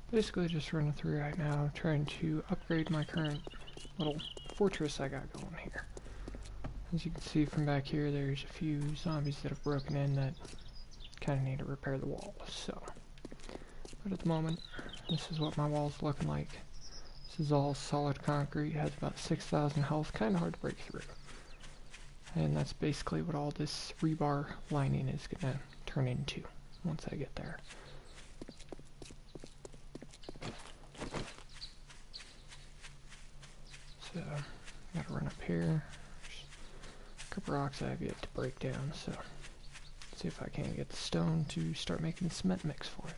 Basically just running through right now, trying to upgrade my current little fortress I got going here. As you can see from back here, there's a few zombies that have broken in that kind of need to repair the walls, so. But at the moment, this is what my wall's looking like. This is all solid concrete, has about 6,000 health, kind of hard to break through. And that's basically what all this rebar lining is going to turn into once I get there. So, gotta run up here. There's a couple rocks I have yet to break down, so see if I can get the stone to start making the cement mix for it.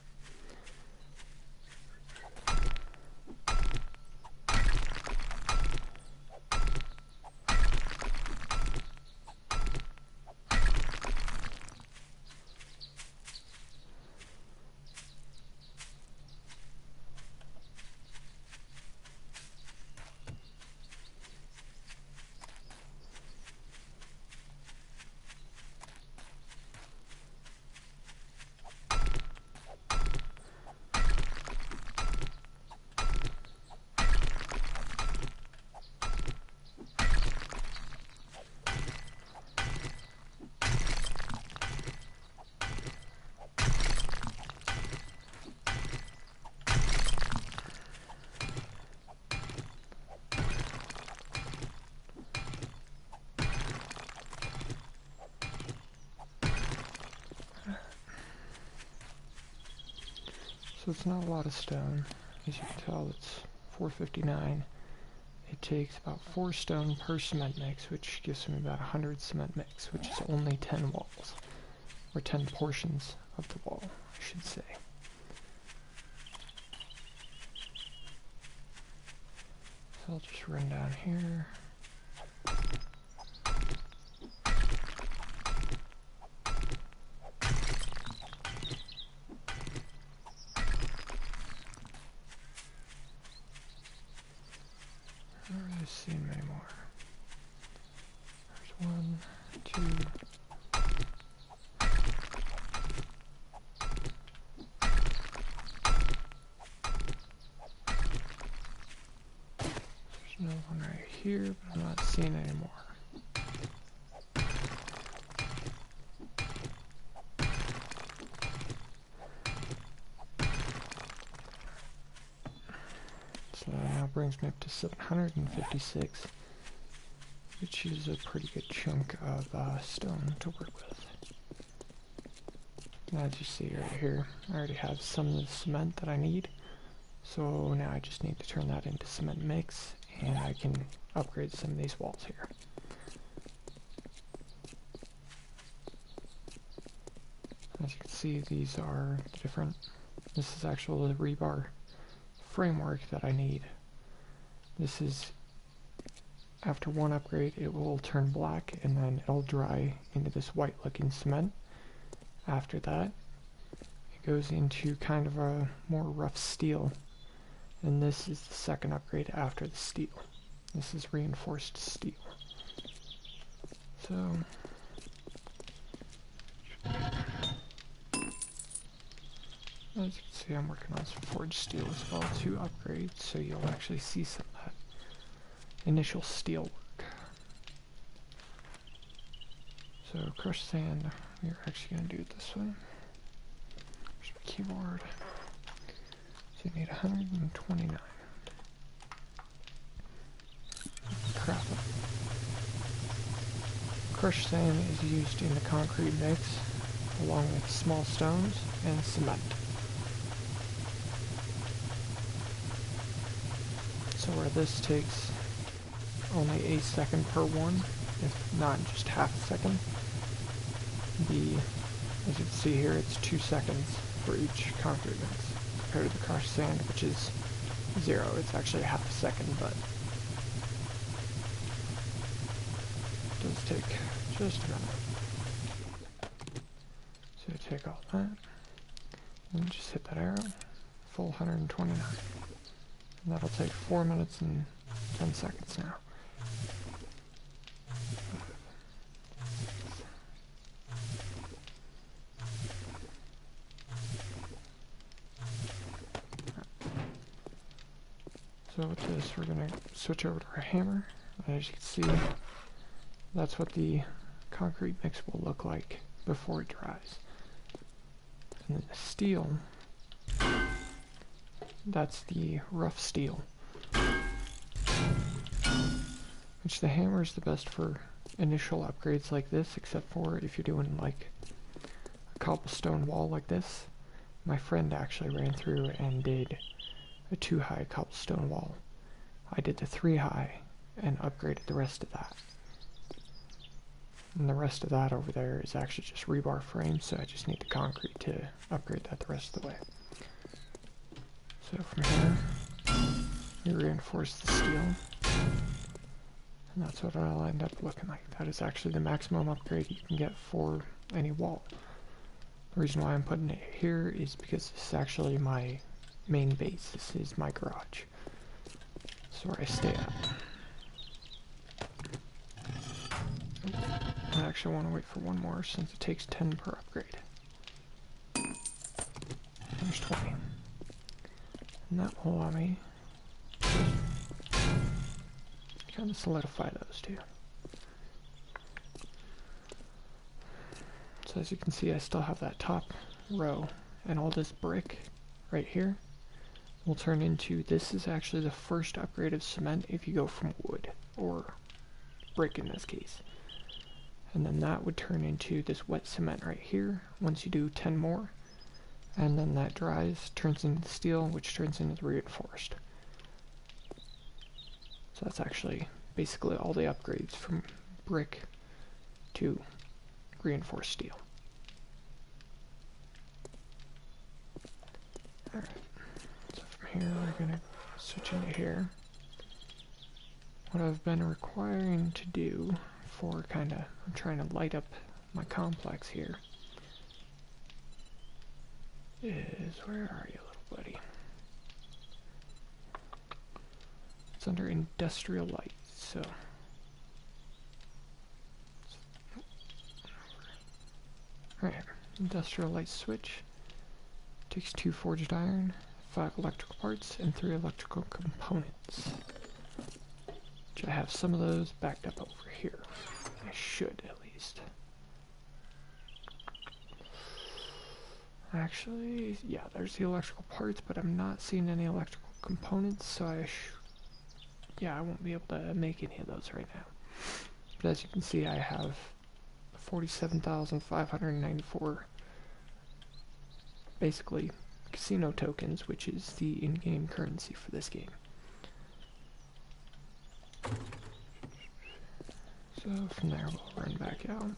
So it's not a lot of stone. As you can tell, it's 459. It takes about 4 stone per cement mix, which gives me about 100 cement mix, which is only 10 walls. Or 10 portions of the wall, I should say. So I'll just run down here. Seen many more. There's 1, 2. There's another one right here, but I'm not seeing any more. So that now brings me up to 756, which is a pretty good chunk of stone to work with. And as you see right here, I already have some of the cement that I need, so now I just need to turn that into cement mix, and I can upgrade some of these walls here. As you can see, these are different. This is actually the rebar framework that I need. This is, after one upgrade, it will turn black and then it'll dry into this white looking cement. After that, it goes into kind of a more rough steel, and this is the second upgrade after the steel. This is reinforced steel. So as you can see, I'm working on some forged steel as well to upgrade, so you'll actually see some of that initial steel work. So crushed sand, we're actually going to do it this way. There's my keyboard. So you need 129. Crap. Crushed sand is used in the concrete mix, along with small stones and cement. So where this takes only a second per one, if not just half a second, as you can see here, it's 2 seconds for each concrete mix, compared to the crushed sand, which is 0. It's actually half a second, but it does take just a minute. So take all that, and just hit that arrow, full 129. And that'll take 4 minutes and 10 seconds now. So with this, we're going to switch over to our hammer. As you can see, that's what the concrete mix will look like before it dries. And then the steel, that's the rough steel, which the hammer is the best for initial upgrades like this, except for if you're doing like a cobblestone wall like this. My friend actually ran through and did a 2-high cobblestone wall. I did the 3-high and upgraded the rest of that. And the rest of that over there is actually just rebar frame, so I just need the concrete to upgrade that the rest of the way. So from here, we reinforce the steel, and that's what it'll end up looking like. That is actually the maximum upgrade you can get for any wall. The reason why I'm putting it here is because this is actually my main base. This is my garage. This is where I stay at. I actually want to wait for one more since it takes 10 per upgrade. There's 20. And that will allow me to kind of solidify those two. So as you can see, I still have that top row, and all this brick right here will turn into, this is actually the first upgrade of cement if you go from wood, or brick in this case. And then that would turn into this wet cement right here once you do 10 more. And then that dries, turns into steel, which turns into reinforced. So that's actually basically all the upgrades from brick to reinforced steel. Alright, so from here we're going to switch into here. What I've been requiring to do for I'm trying to light up my complex here is, where are you, little buddy? It's under industrial light, so alright, industrial light switch takes 2 forged iron, 5 electrical parts, and 3 electrical components. Which I have some of those backed up over here. I should, at least. Actually, yeah, there's the electrical parts, but I'm not seeing any electrical components, so I won't be able to make any of those right now. But as you can see, I have 47,594 basically casino tokens, which is the in-game currency for this game. So from there we'll run back out.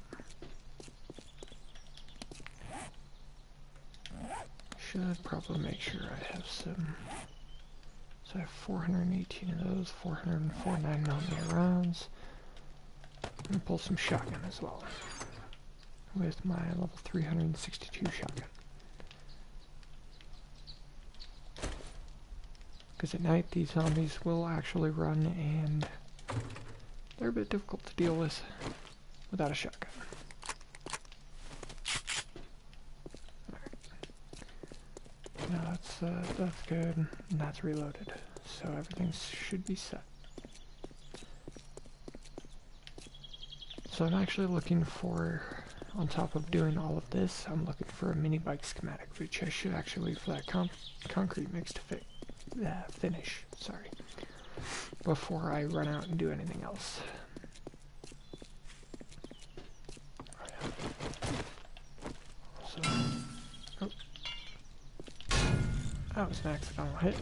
Should probably make sure I have some. So I have 418 of those, 404 9mm rounds. I'm gonna pull some shotgun as well with my level 362 shotgun. Because at night these zombies will actually run, and they're a bit difficult to deal with without a shotgun. Alright. Now that's good, and that's reloaded. So everything should be set. So I'm actually looking for, on top of doing all of this, I'm looking for a mini bike schematic, which I should actually wait for that concrete mix to finish, sorry, before I run out and do anything else. So, oh, that was an accidental hit.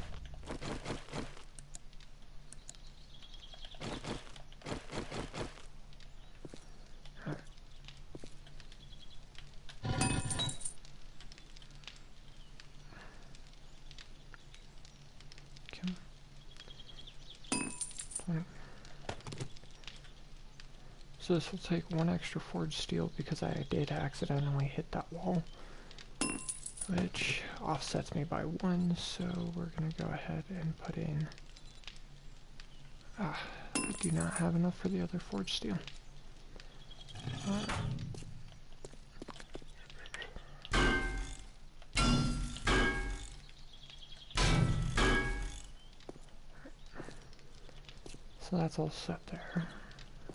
So this will take 1 extra forged steel because I did accidentally hit that wall, which offsets me by 1, so we're going to go ahead and put in... I do not have enough for the other forged steel. So that's all set there.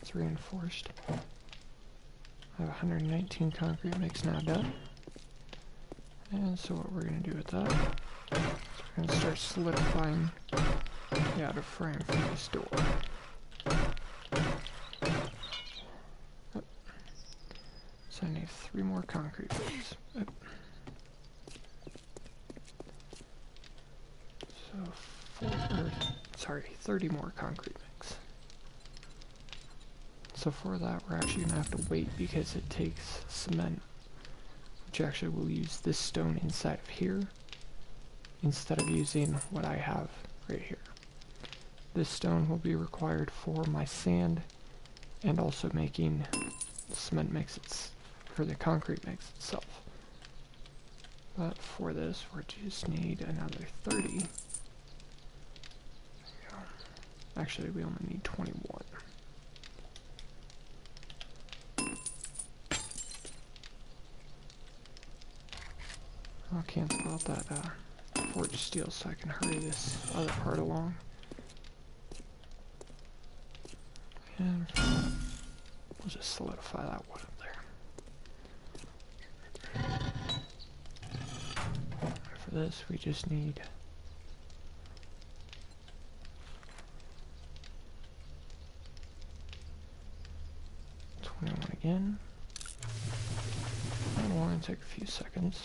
It's reinforced. I have 119 concrete mix now done. And so what we're going to do with that is we're going to start solidifying the outer frame for this door. Oh. So I need 3 more concrete mix. Oh. So 30 more concrete mix. So for that we're actually going to have to wait because it takes cement, which actually will use this stone inside of here instead of using what I have right here. This stone will be required for my sand and also making the cement mix for the concrete mix itself. But for this we just need another 30. Actually, we only need 21. I'll cancel out that forged steel so I can hurry this other part along. And we'll just solidify that wood up there. For this, we just need 21 again. That'll only take a few seconds.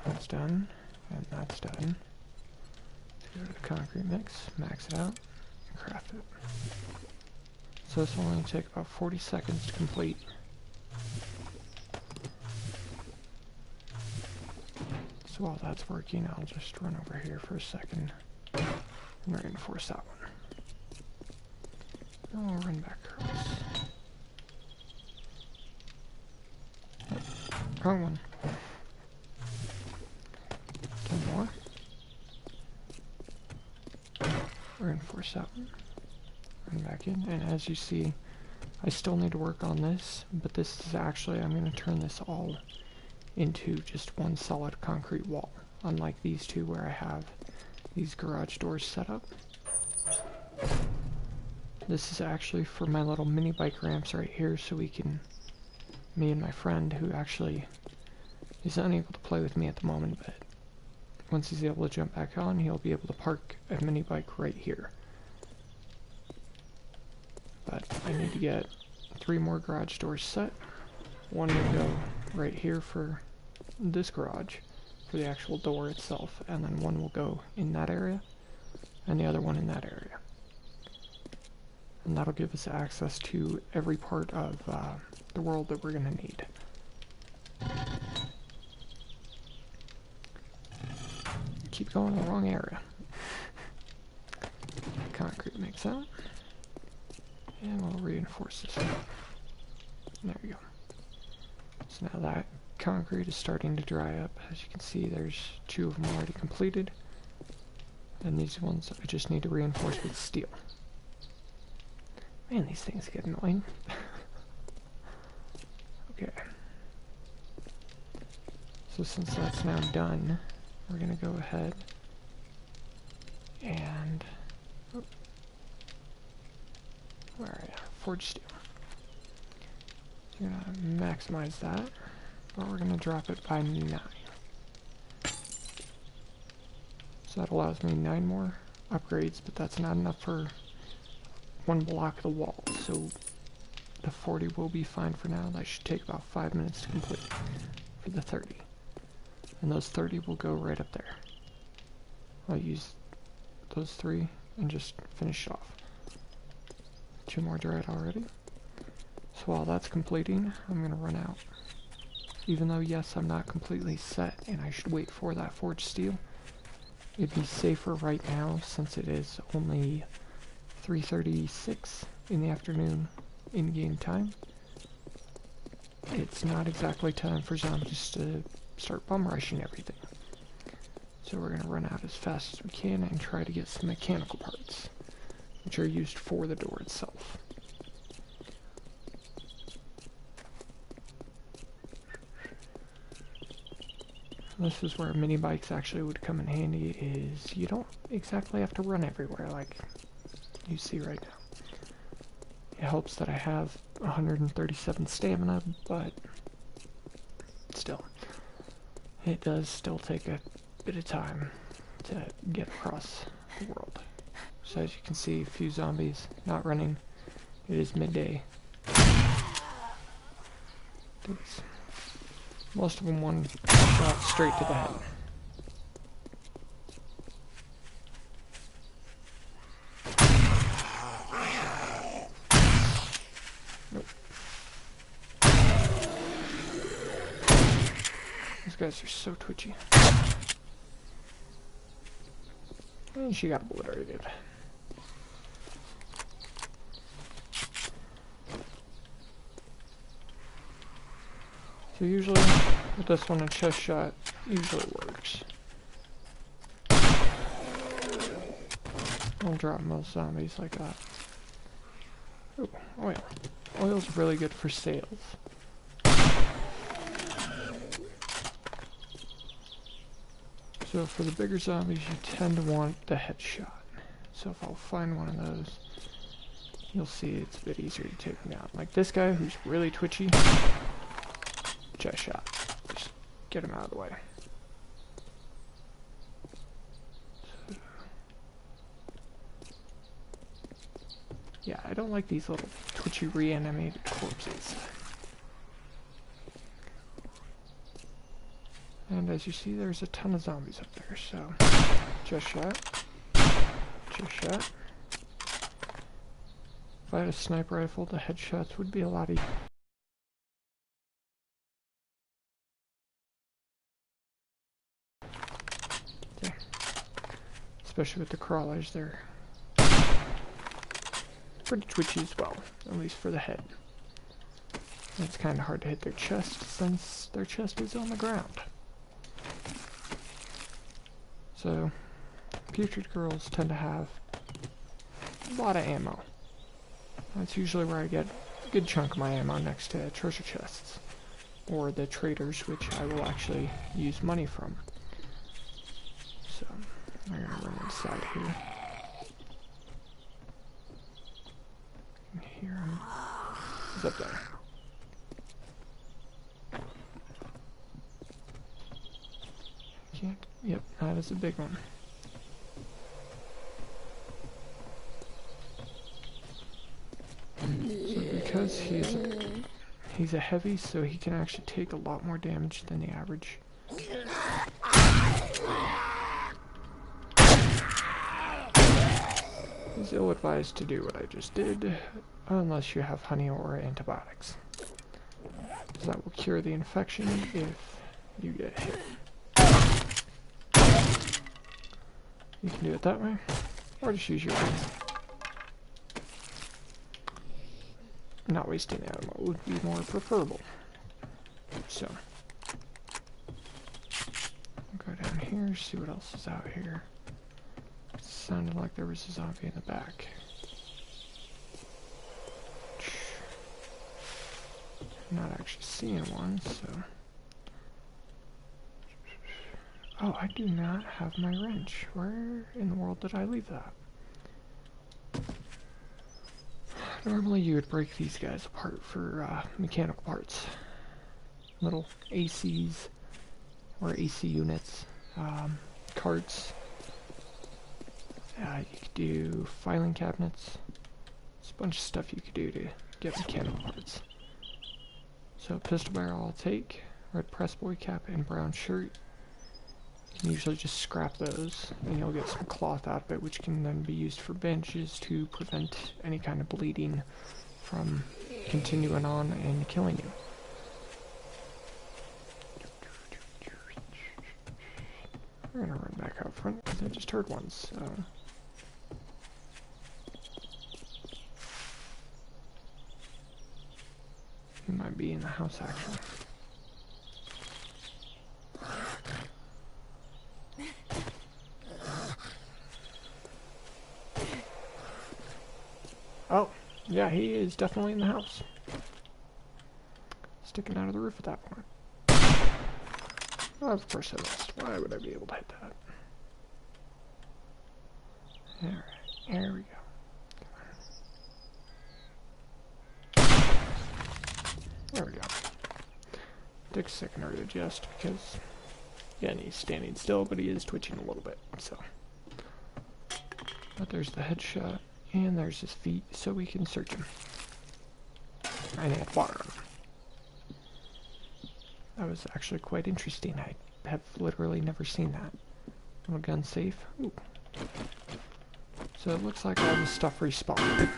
That's done, and that's done. Let's go to the concrete mix, max it out, and craft it. So this will only take about 40 seconds to complete. So while that's working, I'll just run over here for a second and reinforce that one. And we'll run back across. Oh, wrong one. 10 more. Reinforce that one. Run back in, and as you see, I still need to work on this, but this is actually, I'm going to turn this all into just one solid concrete wall, unlike these two where I have these garage doors set up. This is actually for my little mini bike ramps right here, so we can, me and my friend who actually is unable to play with me at the moment, but once he's able to jump back on, he'll be able to park a mini bike right here. But I need to get 3 more garage doors set. One will go right here for this garage, for the actual door itself, and then one will go in that area, and the other one in that area. And that'll give us access to every part of the world that we're going to need. Keep going in the wrong area. Concrete mix out. And we'll reinforce this one. There we go. So now that concrete is starting to dry up. As you can see, there's 2 of them already completed. And these ones I just need to reinforce with steel. Man, these things get annoying. Okay. So since that's now done, we're going to go ahead and... Oh, where are you? Forge steel. You're going to maximize that, but we're going to drop it by 9. So that allows me 9 more upgrades, but that's not enough for 1 block of the wall, so the 40 will be fine for now. That should take about 5 minutes to complete for the 30. And those 30 will go right up there. I'll use those 3 and just finish off. 2 more dried already. So while that's completing, I'm going to run out. Even though, yes, I'm not completely set and I should wait for that forged steel, it'd be safer right now since it is only 3:36 in the afternoon in-game time. It's not exactly time for zombies to start bum rushing everything. So we're going to run out as fast as we can and try to get some mechanical parts, which are used for the door itself. This is where mini bikes actually would come in handy, is you don't exactly have to run everywhere like you see right now. It helps that I have 137 stamina, but still, it does still take a bit of time to get across the world. So as you can see, a few zombies not running. It is midday. Most of them one shot straight to the head. Nope. These guys are so twitchy. And she got obliterated. So usually, with this one, a chest shot usually works. I'll drop most zombies like that. Ooh, oil. Oil's really good for sales. So for the bigger zombies, you tend to want the headshot. So if I'll find one of those, you'll see it's a bit easier to take them down. Like this guy, who's really twitchy. Chest shot. Just get him out of the way. Yeah, I don't like these little twitchy reanimated corpses. And as you see, there's a ton of zombies up there, so chest shot. Chest shot. If I had a sniper rifle, the headshots would be a lot easier. Especially with the crawlers, they're pretty twitchy as well, at least for the head. And it's kind of hard to hit their chest since their chest is on the ground. So, putrid girls tend to have a lot of ammo. That's usually where I get a good chunk of my ammo, next to treasure chests. Or the traders, which I will actually use money from. So, I'm gonna run inside here. I can hear him. He's up there. Can't. Yep, that is a big one. So because he's a heavy, so he can actually take a lot more damage than the average. It's ill-advised to do what I just did, unless you have honey or antibiotics. Because that will cure the infection if you get hit. You can do it that way, or just use your hands. Not wasting ammo would be more preferable. So, I'll go down here, see what else is out here. Sounded like there was a zombie in the back. I'm not actually seeing one, so... Oh, I do not have my wrench. Where in the world did I leave that? Normally you would break these guys apart for mechanical parts. Little ACs, or AC units, carts. You could do filing cabinets. There's a bunch of stuff you could do to get mechanical parts. So pistol barrel I'll take, red press boy cap, and brown shirt. You can usually just scrap those, and you'll get some cloth out of it, which can then be used for bandages to prevent any kind of bleeding from continuing on and killing you. We're gonna run back out front, because I just heard one, so... He might be in the house, actually. Oh, yeah, he is definitely in the house. Sticking out of the roof at that point. Of course I missed. Why would I be able to hit that? Alright, there we go. There we go. Took a second to adjust because, again, he's standing still, but he is twitching a little bit, so. But there's the headshot, and there's his feet, so we can search him. And he had water on him. That was actually quite interesting. I have literally never seen that. Little gun safe. Ooh. So it looks like all the stuff respawned.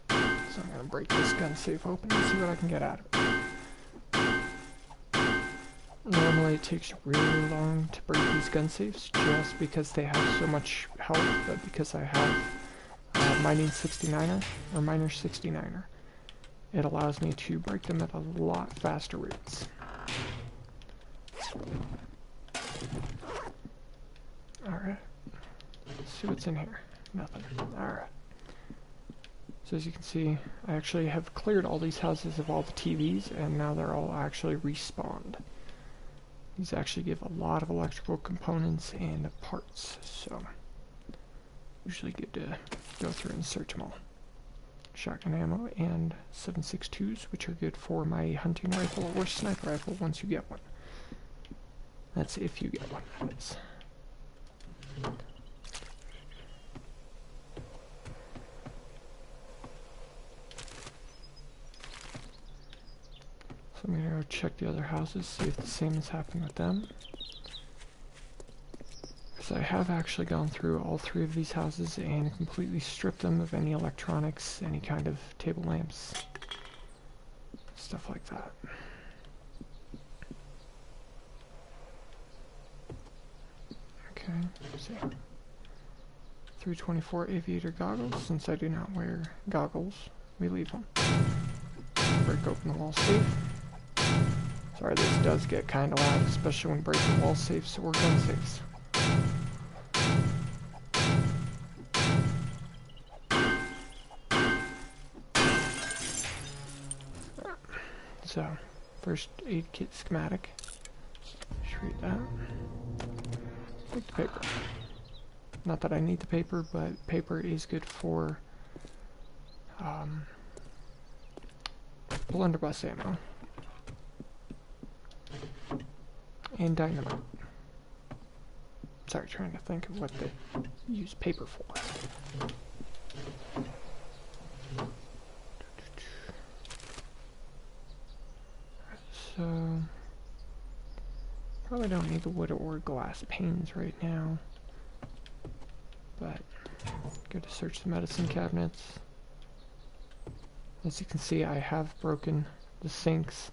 So I'm gonna break this gun safe open and see what I can get out of it. Normally it takes really long to break these gun safes just because they have so much health, but because I have mining 69er, or miner 69er, it allows me to break them at a lot faster rates. Alright, let's see what's in here. Nothing. Alright. So as you can see, I actually have cleared all these houses of all the TVs, and now they're all actually respawned. These actually give a lot of electrical components and parts, so usually good to go through and search them all. Shotgun ammo and 7.62s, which are good for my hunting rifle or sniper rifle once you get one. That's if you get one, that is. So I'm gonna go check the other houses, see if the same is happening with them. Because I have actually gone through all 3 of these houses and completely stripped them of any electronics, any kind of table lamps, stuff like that. Okay, let's see. 324 aviator goggles. Since I do not wear goggles, we leave them. Break open the wall safe. Sorry, this does get kind of loud, especially when breaking wall safes or gun safes. So, first aid kit schematic. Just read that. Take the paper. Not that I need the paper, but paper is good for blunderbuss ammo and dynamite. Sorry, trying to think of what they use paper for. So, probably don't need the wood or glass panes right now, but good to search the medicine cabinets. As you can see, I have broken the sinks,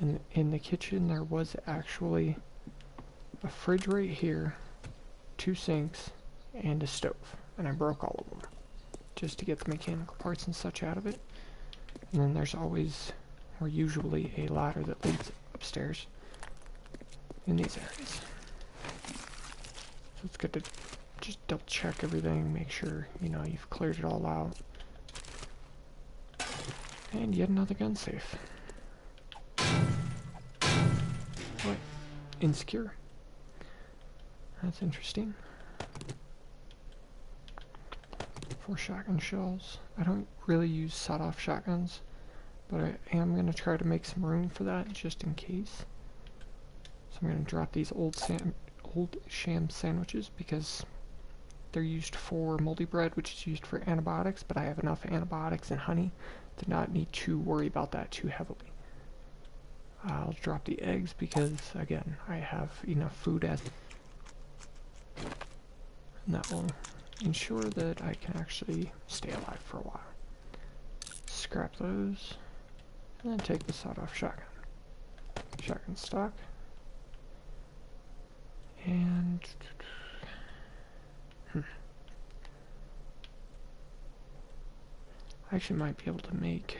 and in the kitchen there was actually a fridge right here, 2 sinks, and a stove, and I broke all of them just to get the mechanical parts and such out of it. And then there's always, or usually, a ladder that leads upstairs in these areas. So it's good to just double check everything, make sure, you know, you've cleared it all out. And yet another gun safe. What? Insecure. That's interesting. 4 shotgun shells. I don't really use sawed-off shotguns, but I am going to try to make some room for that just in case. So I'm going to drop these old sham sandwiches because they're used for moldy bread, which is used for antibiotics, but I have enough antibiotics and honey to not need to worry about that too heavily. I'll drop the eggs because, again, I have enough food as, and that will ensure that I can actually stay alive for a while. Scrap those, and then take the sawed-off shotgun. Shotgun stock. And I actually might be able to make,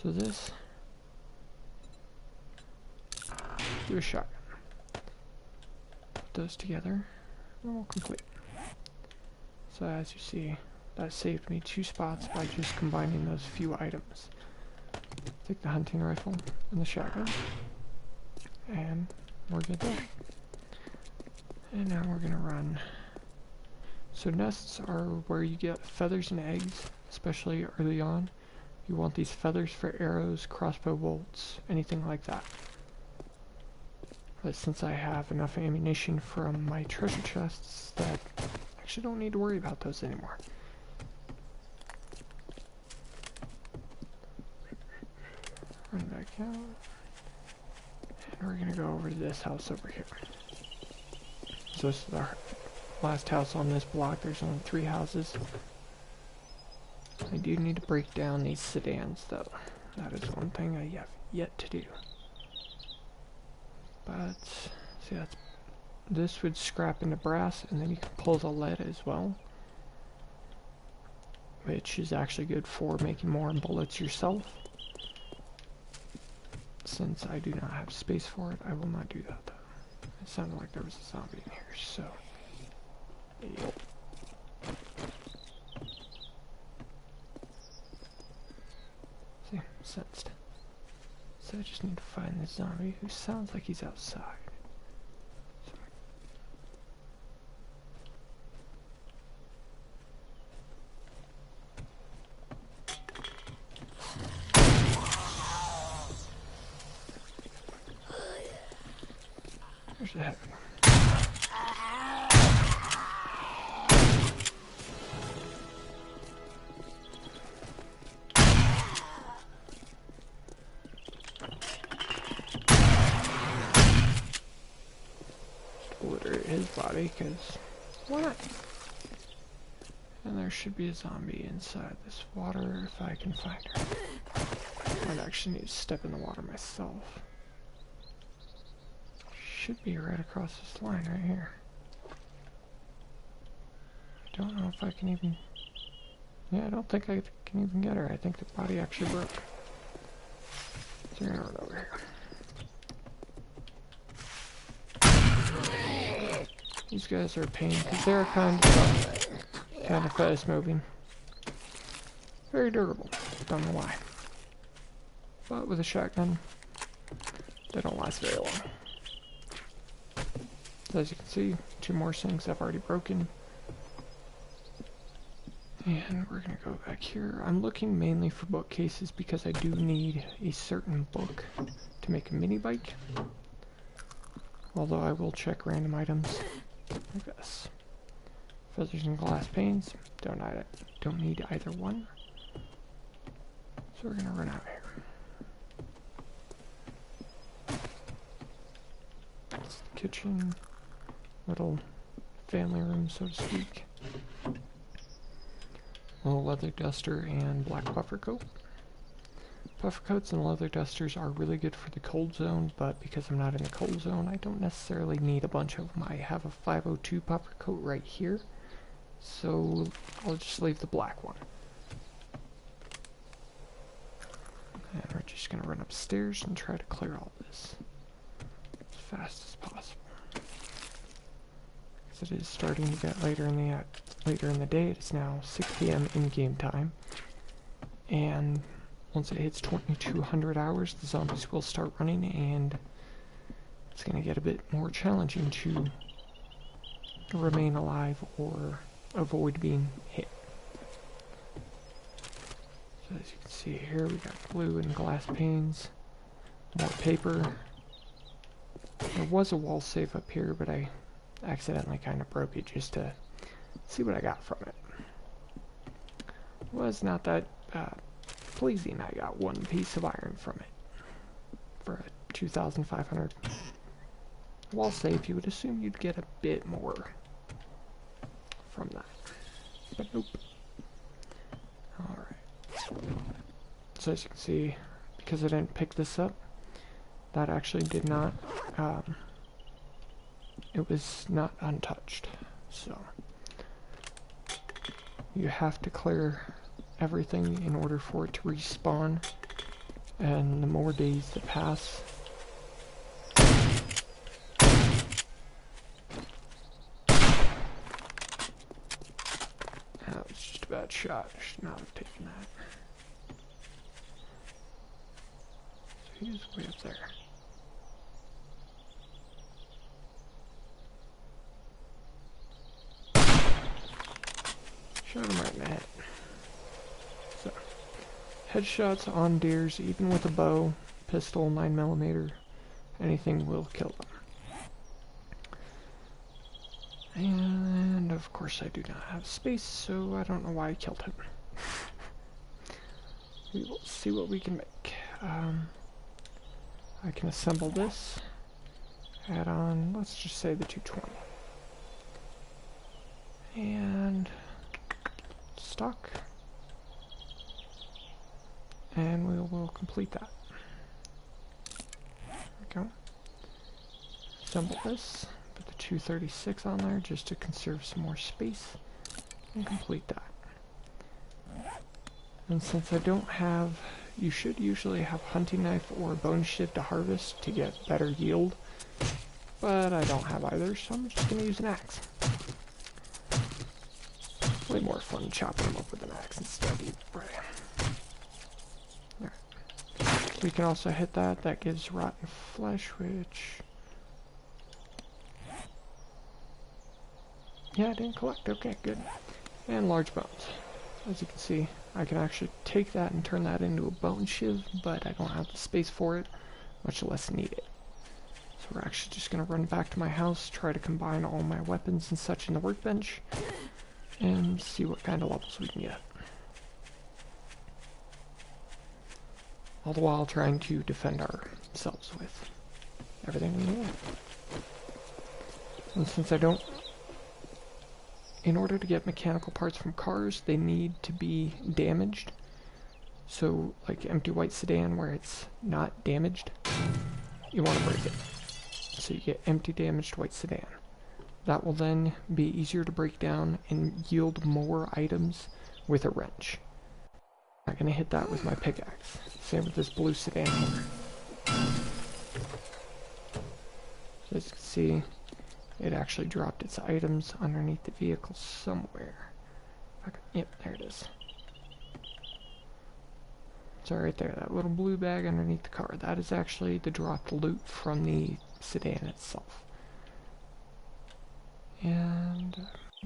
so this, do a shotgun. Put those together, and we'll complete. So as you see, that saved me 2 spots by just combining those few items. Take the hunting rifle and the shotgun. And we're good there. And now we're gonna run. So nests are where you get feathers and eggs, especially early on. You want these feathers for arrows, crossbow bolts, anything like that. But since I have enough ammunition from my treasure chests that I actually don't need to worry about those anymore. Run back out. And we're gonna go over to this house over here. So this is our last house on this block. There's only 3 houses. I do need to break down these sedans though. That is one thing I have yet to do. But see, this would scrap into brass, and then you can pull the lead as well, which is actually good for making more bullets yourself. Since I do not have space for it, I will not do that though. It sounded like there was a zombie in here, so yep. See, sensed. So I just need to find this zombie who sounds like he's outside. There's the head. Obliterate his body, because why not? And there should be a zombie inside this water if I can find her. I'd actually need to step in the water myself. Should be right across this line right here. I don't know if I can even... Yeah, I don't think I can even get her. I think the body actually broke. So we're gonna run over here. These guys are a pain because they're kind of fast moving. Very durable. Don't know why. But with a shotgun, they don't last very long. So as you can see, 2 more things I've already broken. And we're gonna go back here. I'm looking mainly for bookcases because I do need a certain book to make a mini bike. Although I will check random items like this. Feathers and glass panes. Don't need either one. So we're gonna run out here. It's the kitchen. Little family room, so to speak. Little leather duster and black puffer coat. Puffer coats and leather dusters are really good for the cold zone, but because I'm not in the cold zone, I don't necessarily need a bunch of them. I have a 502 puffer coat right here, so I'll just leave the black one. And we're just going to run upstairs and try to clear all this as fast as possible. Because it is starting to get later in the day. It's now 6 p.m. in-game time. And once it hits 2200 hours, the zombies will start running, and it's going to get a bit more challenging to remain alive or avoid being hit. So as you can see here, we got blue and glass panes, more paper. There was a wall safe up here, but I accidentally kind of broke it just to see what I got from it. It was not that pleasing. I got 1 piece of iron from it for a 2,500 wall safe. You would assume you'd get a bit more from that, but nope. Alright, so as you can see, because I didn't pick this up, that actually did not it was not untouched. So you have to clear everything in order for it to respawn, and the more days that pass, that was just a bad shot. I should not have taken that. So he's way up there. Shot him right in the head. So, headshots on deers, even with a bow, pistol, 9mm, anything will kill them. And of course I do not have space, so I don't know why I killed him. We will see what we can make. I can assemble this, add on, let's just say the 220. And stock. And we will complete that. There we go. Assemble this. Put the 236 on there just to conserve some more space and complete that. And since I don't have, you should usually have hunting knife or bone shiv to harvest to get better yield, but I don't have either, so I'm just going to use an axe. Way more fun chopping them up with an axe instead of eating bread. Alright. We can also hit that. That gives rotten flesh, which... yeah, I didn't collect. Okay, good. And large bones. As you can see, I can actually take that and turn that into a bone shiv, but I don't have the space for it, much less need it. So we're actually just going to run back to my house, try to combine all my weapons and such in the workbench, and see what kind of levels we can get. All the while trying to defend ourselves with everything we need. And since I don't... in order to get mechanical parts from cars, they need to be damaged. So, like empty white sedan where it's not damaged, you want to break it. So you get empty damaged white sedan. That will then be easier to break down and yield more items with a wrench. I'm not going to hit that with my pickaxe. Same with this blue sedan here. So as you can see, it actually dropped its items underneath the vehicle somewhere. Yep, there it is. So right there, that little blue bag underneath the car. That is actually the dropped loot from the sedan itself. And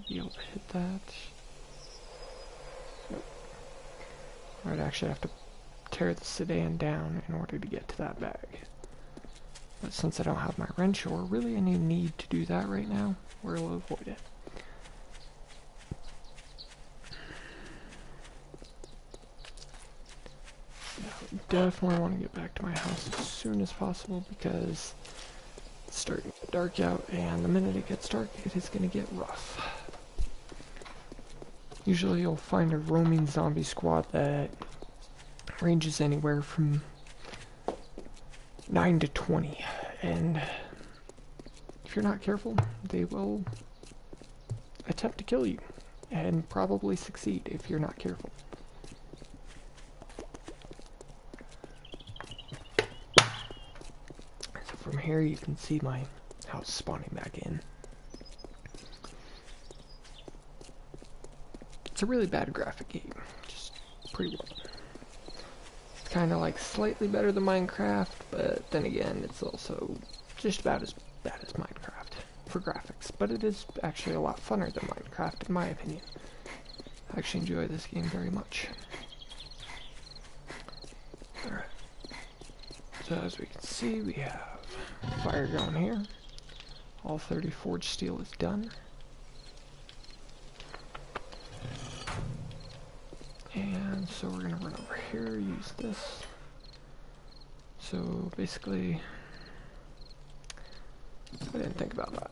be able to hit that. Nope. I would actually have to tear the sedan down in order to get to that bag. But since I don't have my wrench or really any need to do that right now, we'll avoid it. Definitely want to get back to my house as soon as possible because it's starting to get dark out, and the minute it gets dark, it is going to get rough. Usually you'll find a roaming zombie squad that ranges anywhere from 9 to 20, and if you're not careful, they will attempt to kill you, and probably succeed if you're not careful. So from here you can see my house spawning back in. It's a really bad graphic game, just pretty well. It's kind of like slightly better than Minecraft, but then again, it's also just about as bad as Minecraft for graphics. But it is actually a lot funner than Minecraft, in my opinion. I actually enjoy this game very much. Alright. So as we can see, we have fire going here. All 30 forged steel is done. And so we're going to run over here, use this. So basically, I didn't think about that.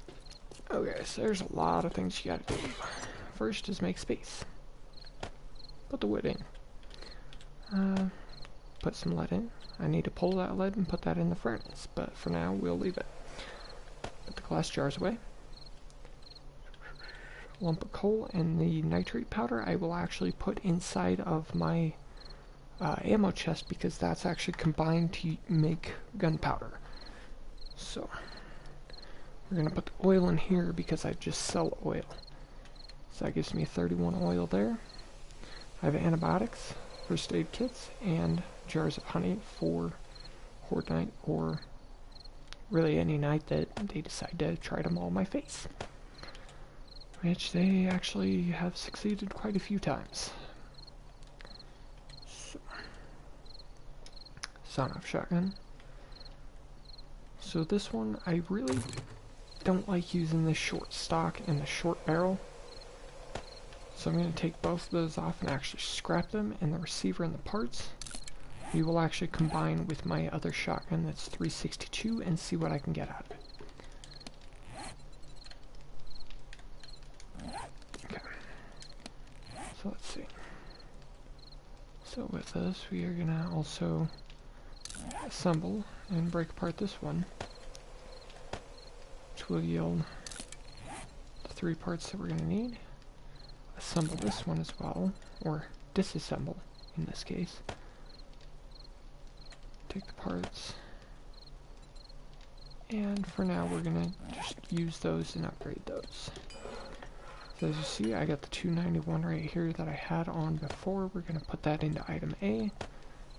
Okay, so there's a lot of things you gotta do. First is make space. Put the wood in. Put some lead in. I need to pull that lead and put that in the furnace, but for now we'll leave it. Put the glass jars away. Lump of coal and the nitrate powder I will actually put inside of my ammo chest because that's actually combined to make gunpowder. So we're gonna put the oil in here because I just sell oil. So that gives me 31 oil there. I have antibiotics, first aid kits, and jars of honey for Horde night, or really any night that they decide to try to maul my face. which they actually have succeeded quite a few times. So, sound-off shotgun. So this one, I really don't like using the short stock and the short barrel. So I'm going to take both of those off and actually scrap them, and the receiver and the parts we will actually combine with my other shotgun that's 362 and see what I can get out of it. Okay. So let's see. So with this, we are going to also assemble and break apart this one, which will yield the 3 parts that we're going to need. Assemble this one as well, or disassemble in this case. Take the parts, and for now we're gonna just use those and upgrade those. So as you see, I got the 291 right here that I had on before. We're gonna put that into item A,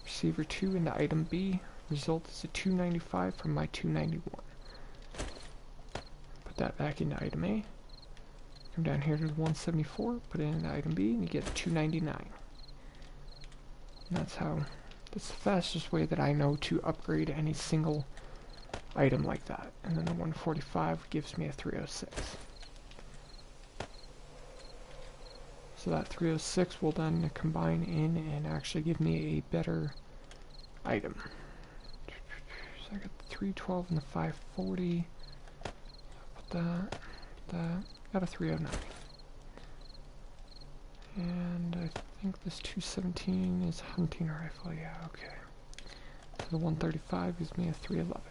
receiver 2 into item B. Result is a 295 from my 291. Put that back into item A. Come down here to the 174, put it into item B, and you get a 299. And that's the fastest way that I know to upgrade any single item like that. And then the 145 gives me a 306. So that 306 will then combine in and actually give me a better item. So I got the 312 and the 540. Put that, got a 309. And I think this 217 is hunting rifle, yeah, okay. So the 135 gives me a 311.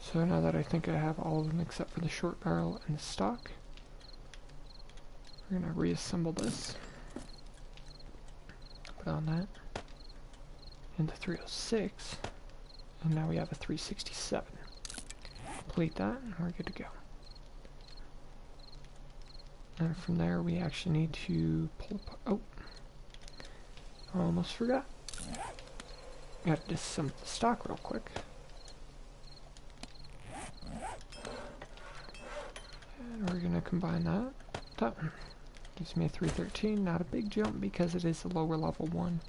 So now that I think I have all of them except for the short barrel and the stock, we're gonna reassemble this. Put on that. And the 306. And now we have a 367. Complete that, and we're good to go. And from there, we actually need to pull apart. Oh, I almost forgot. Got to disassemble the stock real quick. And we're gonna combine that. That one gives me a 313. Not a big jump because it is a lower level one,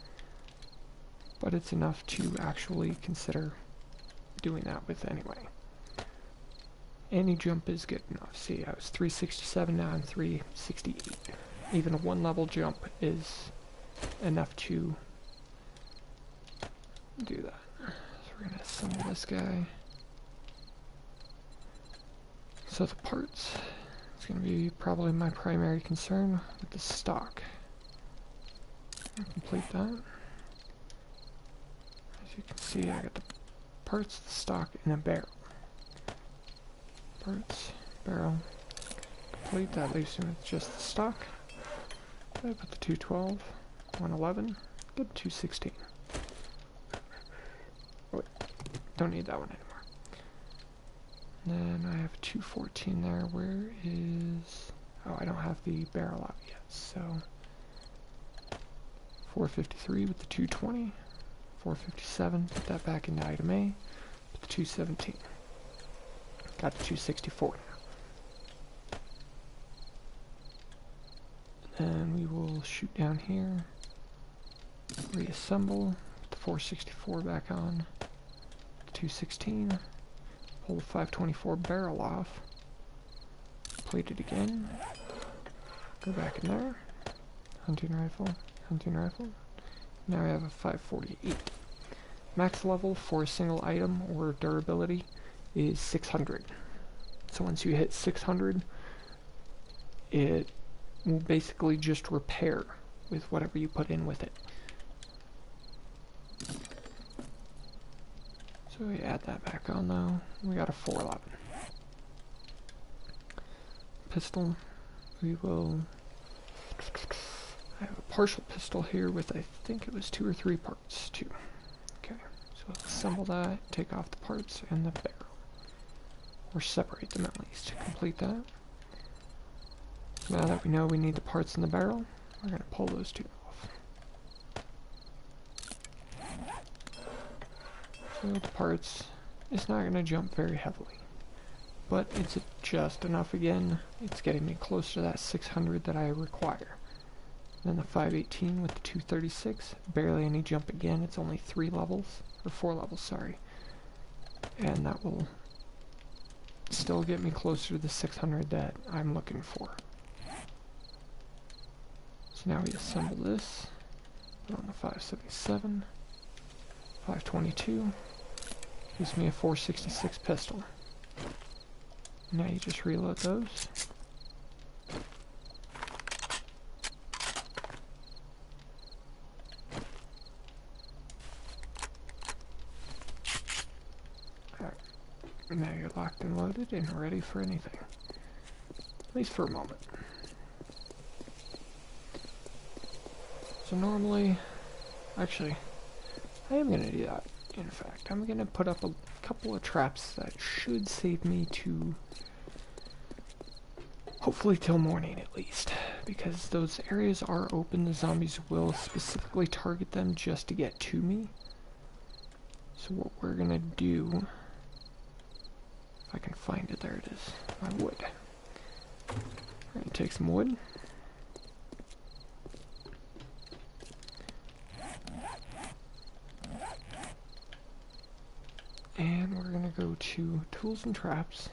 but it's enough to actually consider doing that with anyway. Any jump is good enough. See, I was 367, now I'm 368. Even a 1 level jump is enough to do that. So we're gonna assemble this guy. So the parts, it's gonna be probably my primary concern with the stock. I'll complete that. As you can see, I got the parts, the stock, and a barrel. Parts, barrel, complete. That leaves me with just the stock. I put the 212, 111, get 216. Oh wait, don't need that one anymore. And then I have a 214 there. Where is... oh, I don't have the barrel out yet, so... 453 with the 220, 457, put that back into item A, put the 217. Got the 264 now. And we will shoot down here, reassemble, put the 464 back on, the 216, pull the 524 barrel off, plate it again, go back in there, hunting rifle, now I have a 548. Max level for a single item or durability is 600. So once you hit 600, it will basically just repair with whatever you put in with it. So we add that back on though. We got a 411. Pistol, we will... I have a partial pistol here with, I think it was 2 or 3 parts, 2. Okay, so let's assemble that, take off the parts and the barrel. Or separate them at least to complete that. Now that we know we need the parts in the barrel, we're going to pull those 2 off. So the parts, it's not going to jump very heavily. but it's just enough again. It's getting me close to that 600 that I require. Then the 518 with the 236, barely any jump again. It's only 3 levels, or 4 levels, sorry. And that will still get me closer to the 600 that I'm looking for. So now we assemble this. Put on the 577, 522. Gives me a 466 pistol. Now you just reload those. Alright. Now you're locked and loaded and ready for anything. At least for a moment. So normally, actually, I am going to do that. In fact, I'm going to put up a couple of traps that should save me to, hopefully till morning at least, because those areas are open. The zombies will specifically target them just to get to me. So what we're going to do, if I can find it, there it is, my wood. We're going to take some wood. And we're going to go to tools and traps,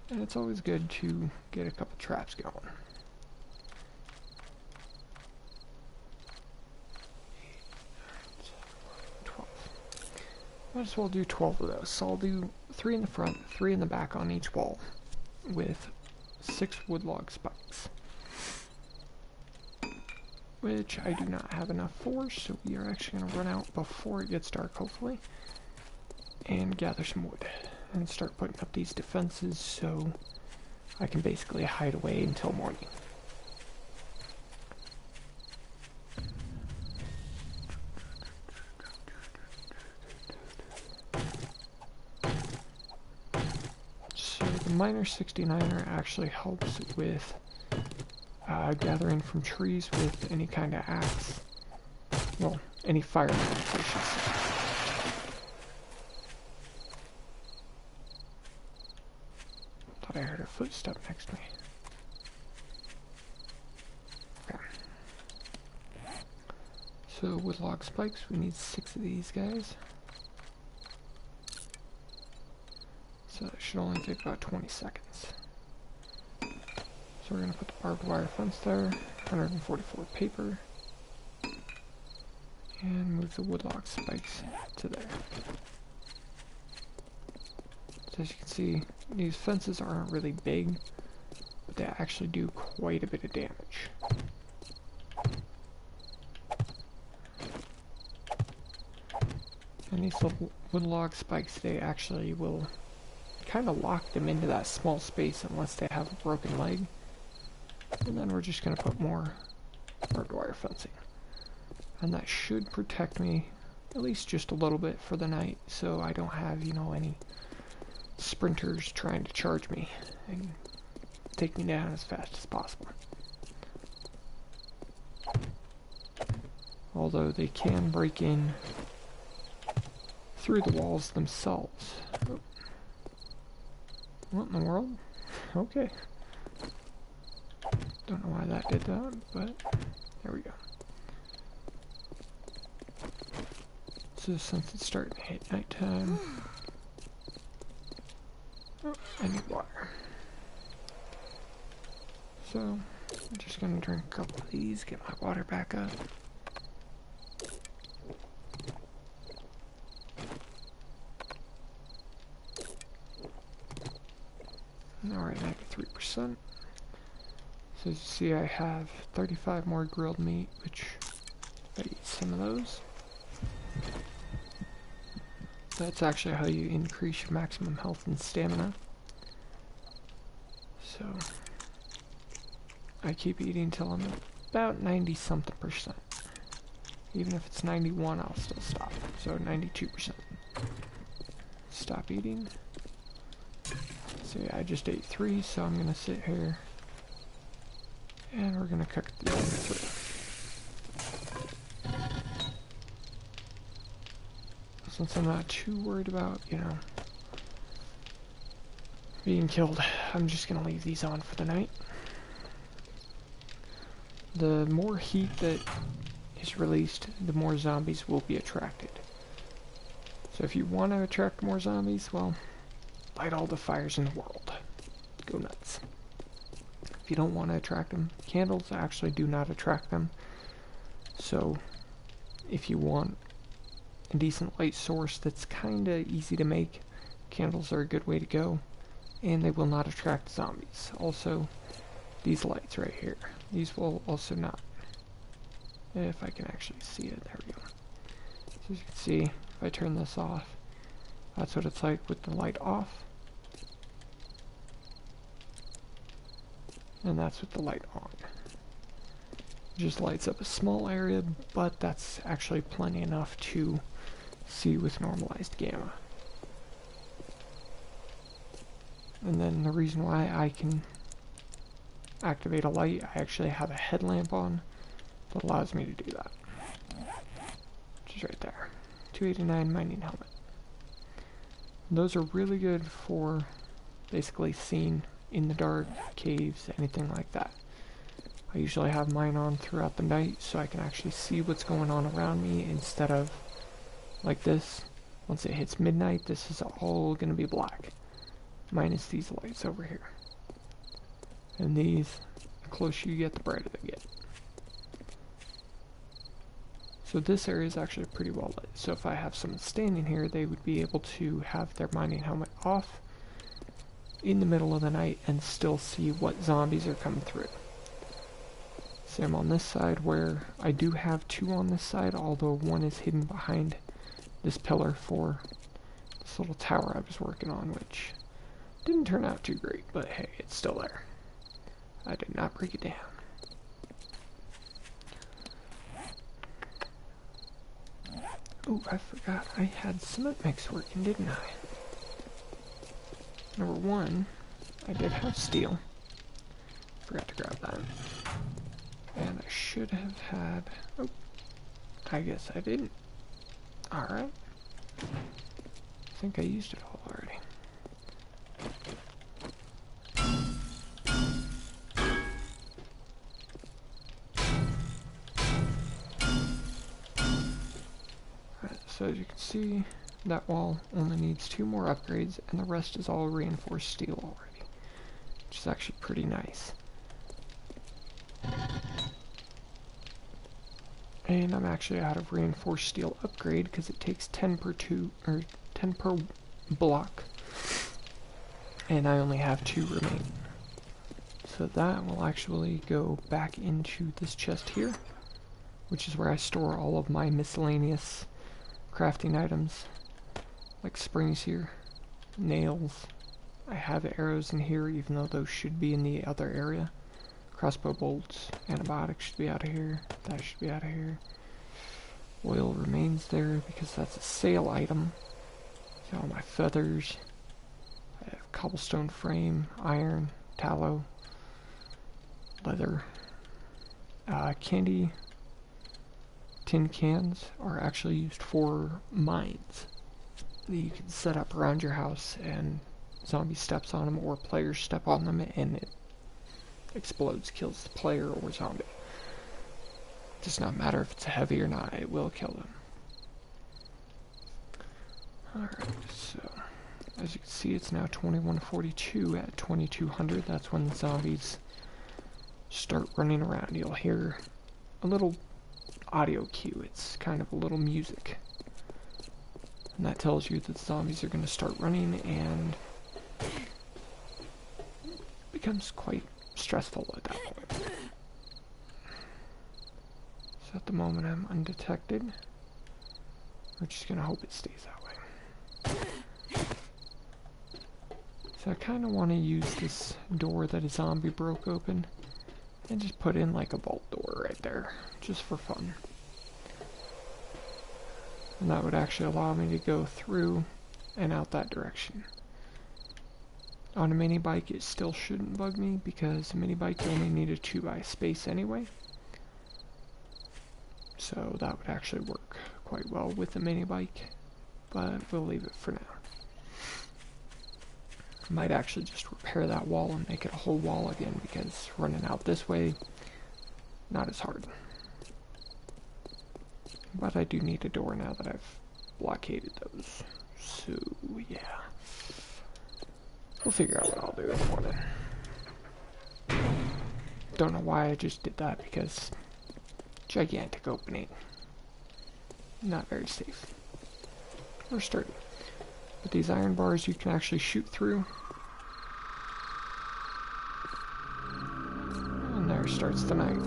and it's always good to get a couple traps going. 12. Might as well do 12 of those. So I'll do 3 in the front, 3 in the back on each wall, with 6 wood log spikes. Which I do not have enough for, so we are actually going to run out before it gets dark, hopefully. And gather some wood and start putting up these defenses so I can basically hide away until morning. So the Miner 69er actually helps with gathering from trees with any kind of axe. Well, any fire axe, I should say. I heard a footstep next to me. Okay. So with log spikes, we need 6 of these guys. So that should only take about 20 seconds. So we're going to put the barbed wire fence there, 144 paper, and move the wood log spikes to there. So as you can see, these fences aren't really big, but they actually do quite a bit of damage. And these little wood log spikes, they actually will kind of lock them into that small space unless they have a broken leg. And then we're just going to put more barbed wire fencing. And that should protect me at least just a little bit for the night, so I don't have, you know, any sprinters trying to charge me and take me down as fast as possible. Although they can break in through the walls themselves. Oh. What in the world? Okay. Don't know why that did that, but there we go. So since it's starting to hit nighttime, oh, I need water. So, I'm just gonna drink a couple of these, get my water back up. Now we're at 93%. So as you see, I have 35 more grilled meat, which I eat some of those. That's actually how you increase your maximum health and stamina. So I keep eating till I'm about 90-something%. Even if it's 91, I'll still stop. So 92%. Stop eating. So yeah, I just ate 3, so I'm gonna sit here and we're gonna cook the other 3. Since I'm not too worried about, you know, being killed. I'm just gonna leave these on for the night. The more heat that is released, the more zombies will be attracted. So if you want to attract more zombies, well, light all the fires in the world. Go nuts. If you don't want to attract them, candles actually do not attract them. So if you want a decent light source that's kinda easy to make, candles are a good way to go, and they will not attract zombies. Also, these lights right here, these will also not. If I can actually see it, there we go. So as you can see, if I turn this off, that's what it's like with the light off. And that's with the light on. It just lights up a small area, but that's actually plenty enough to see with normalized gamma. And then the reason why I can activate a light, I actually have a headlamp on that allows me to do that. Which is right there. 289 mining helmet. Those are really good for basically seeing in the dark, caves, anything like that. I usually have mine on throughout the night so I can actually see what's going on around me instead of like this. Once it hits midnight, this is all going to be black. Minus these lights over here. And these, the closer you get, the brighter they get. So this area is actually pretty well lit. So if I have someone standing here, they would be able to have their mining helmet off in the middle of the night and still see what zombies are coming through. Same on this side, where I do have two on this side, although one is hidden behind this pillar for this little tower I was working on, which didn't turn out too great, but hey, it's still there. I did not break it down. Oh, I forgot I had cement mix working, didn't I? Number one, I did have steel. Forgot to grab that. And I should have had... Oh, I guess I didn't. Alright. I think I used it all already. Alright, so as you can see, that wall only needs 2 more upgrades, and the rest is all reinforced steel already. Which is actually pretty nice. And I'm actually out of reinforced steel upgrade because it takes 10 per 10 per block, and I only have 2 remaining. So that will actually go back into this chest here, which is where I store all of my miscellaneous crafting items, like springs here, nails. I have arrows in here, even though those should be in the other area. Crossbow bolts, antibiotics should be out of here, that should be out of here. Oil remains there because that's a sale item. Got all my feathers. I have cobblestone frame, iron, tallow, leather. Candy tin cans are actually used for mines that you can set up around your house, and zombie steps on them or players step on them and it explodes, kills the player or zombie. It does not matter if it's heavy or not, it will kill them. Alright, so as you can see, it's now 2142. At 2200, that's when the zombies start running around. You'll hear a little audio cue. It's kind of a little music. And that tells you that the zombies are going to start running, and it becomes quite stressful at that point. So at the moment I'm undetected. We're just gonna hope it stays that way. So I kinda wanna use this door that a zombie broke open and just put in like a vault door right there, just for fun. And that would actually allow me to go through and out that direction. On a mini bike, it still shouldn't bug me because a mini bike only needed 2x space anyway. So that would actually work quite well with a mini bike, but we'll leave it for now. I might actually just repair that wall and make it a whole wall again, because running out this way, not as hard. But I do need a door now that I've blockaded those. So, yeah. We'll figure out what I'll do in the morning. Don't know why I just did that, because gigantic opening. Not very safe. Or sturdy. But these iron bars you can actually shoot through. And there starts the night.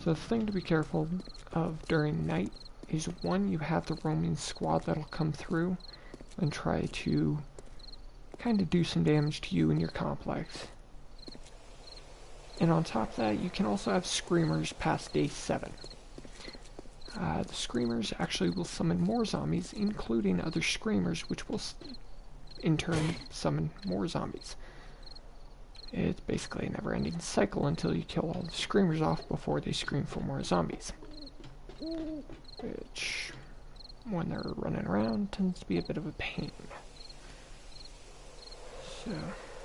So the thing to be careful of during night is, one, you have the roaming squad that'll come through and try to kind of do some damage to you and your complex. And on top of that, you can also have screamers past day 7. The screamers actually will summon more zombies, including other screamers, which will in turn summon more zombies. It's basically a never-ending cycle until you kill all the screamers off before they scream for more zombies. Which, when they're running around, tends to be a bit of a pain. So,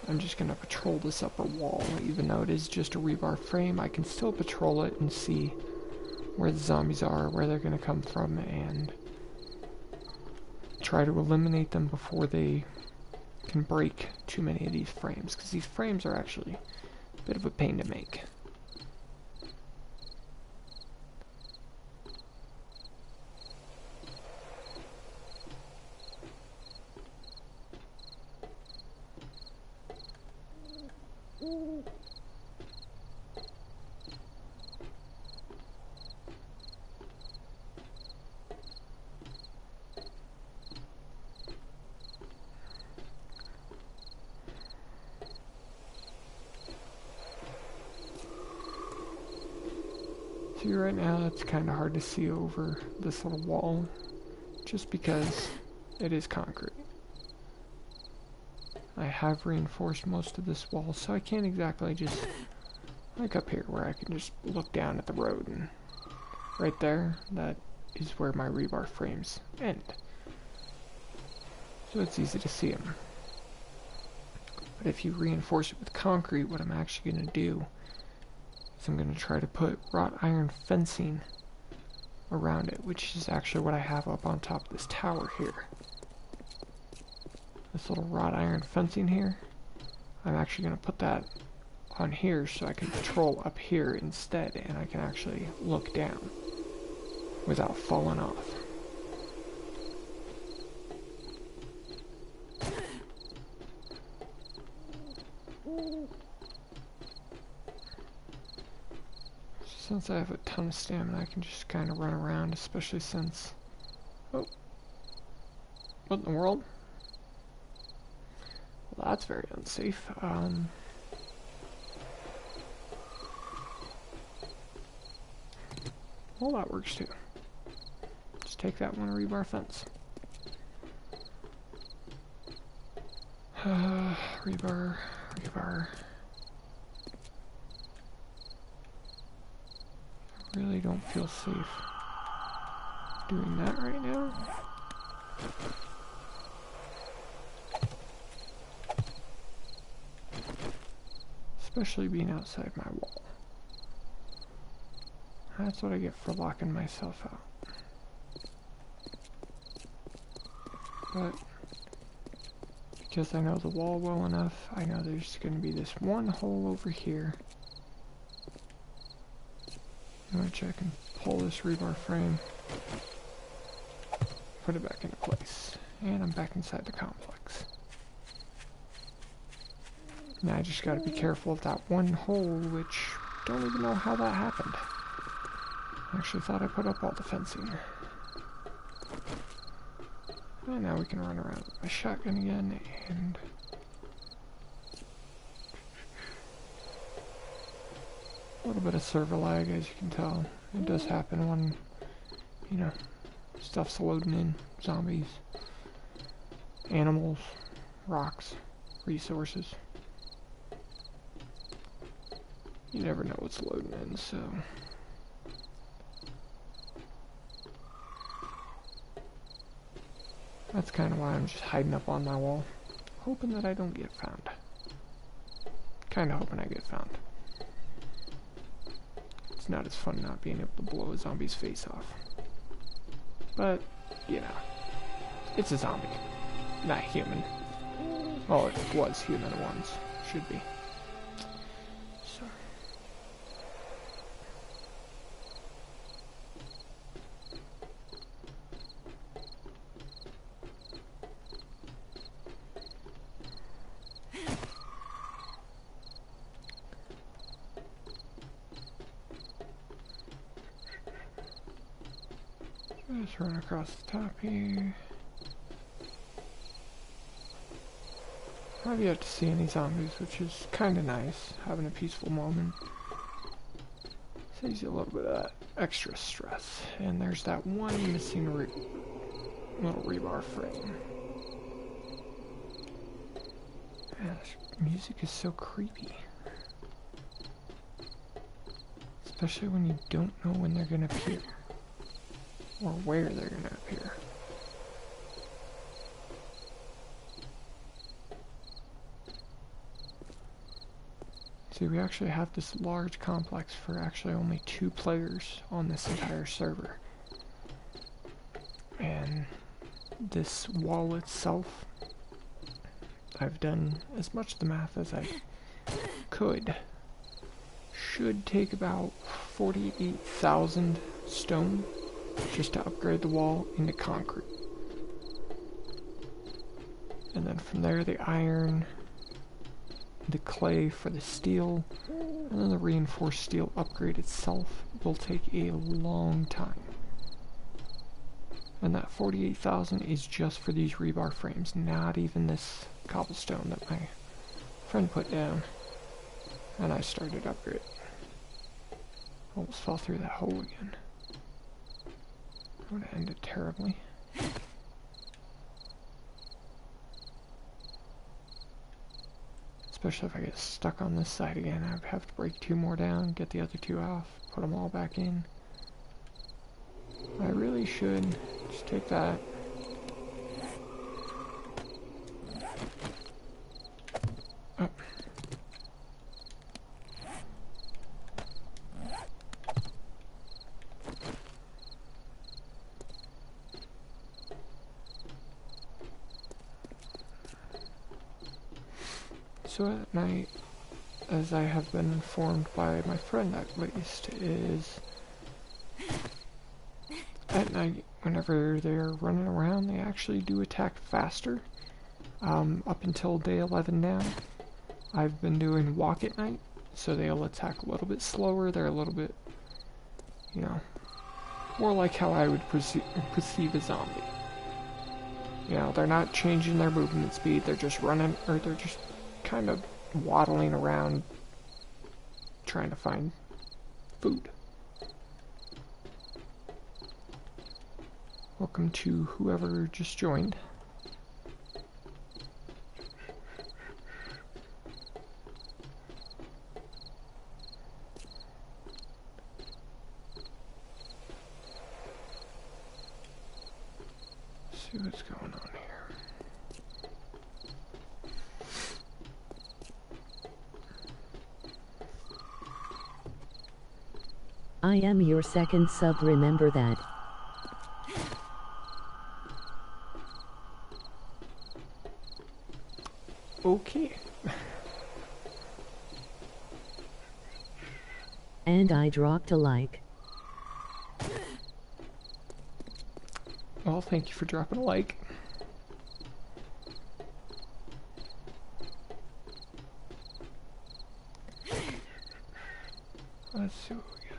I'm just going to patrol this upper wall. Even though it is just a rebar frame, I can still patrol it and see where the zombies are, where they're going to come from, and try to eliminate them before they can break too many of these frames, because these frames are actually a bit of a pain to make. See, right now it's kind of hard to see over this little wall, just because it is concrete. I have reinforced most of this wall, so I can't exactly just, like up here, where I can just look down at the road, and right there, that is where my rebar frames end. So it's easy to see them. But if you reinforce it with concrete, what I'm actually going to do is I'm going to try to put wrought iron fencing around it, which is actually what I have up on top of this tower here. This little wrought iron fencing here, I'm actually going to put that on here so I can patrol up here instead, and I can actually look down without falling off. Since I have a ton of stamina, I can just kind of run around, especially since... Oh. What in the world? Well, that's very unsafe. Well, that works too. Just take that one rebar fence. Rebar. I really don't feel safe doing that right now. Especially being outside my wall. That's what I get for locking myself out. But because I know the wall well enough, I know there's going to be this one hole over here in which I can pull this rebar frame, put it back into place, and I'm back inside the complex. Now I just gotta be careful of that one hole, which don't even know how that happened. I actually thought I put up all the fencing. And now we can run around with my shotgun again, and a little bit of server lag, as you can tell. It does happen when, you know, stuff's loading in. Zombies, animals, rocks, resources. You never know what's loading in, so... That's kind of why I'm just hiding up on my wall, hoping that I don't get found. Kind of hoping I get found. It's not as fun not being able to blow a zombie's face off. But, you know, it's a zombie, not human. Oh, it was human once. Should be. So. Just run across the top here. I've yet to see any zombies, which is kind of nice, having a peaceful moment. Saves you a little bit of that extra stress. And there's that one missing little rebar frame. Man, this music is so creepy. Especially when you don't know when they're gonna appear. Or where they're gonna appear. See, we actually have this large complex for actually only 2 players on this entire server. And this wall itself, I've done as much of the math as I could. Should take about 48,000 stone just to upgrade the wall into concrete. And then from there the iron, the clay for the steel, and then the reinforced steel upgrade itself will take a long time. And that 48,000 is just for these rebar frames, not even this cobblestone that my friend put down. And I started upgrade. Almost fell through that hole again. That would have ended terribly. Especially if I get stuck on this side again, I'd have to break 2 more down, get the other 2 off, put them all back in. I really should just take that. Oh. So at night, as I have been informed by my friend at least, is at night, whenever they're running around, they actually do attack faster. Up until day 11 now, I've been doing walk at night, so they'll attack a little bit slower. They're a little bit, you know, more like how I would perceive a zombie. You know, they're not changing their movement speed, they're just running, or they're just kind of waddling around trying to find food. Welcome to whoever just joined. Let's see what's going on here. I am your second sub, remember that. Okay. And I dropped a like. Well, thank you for dropping a like. Let's see what we got.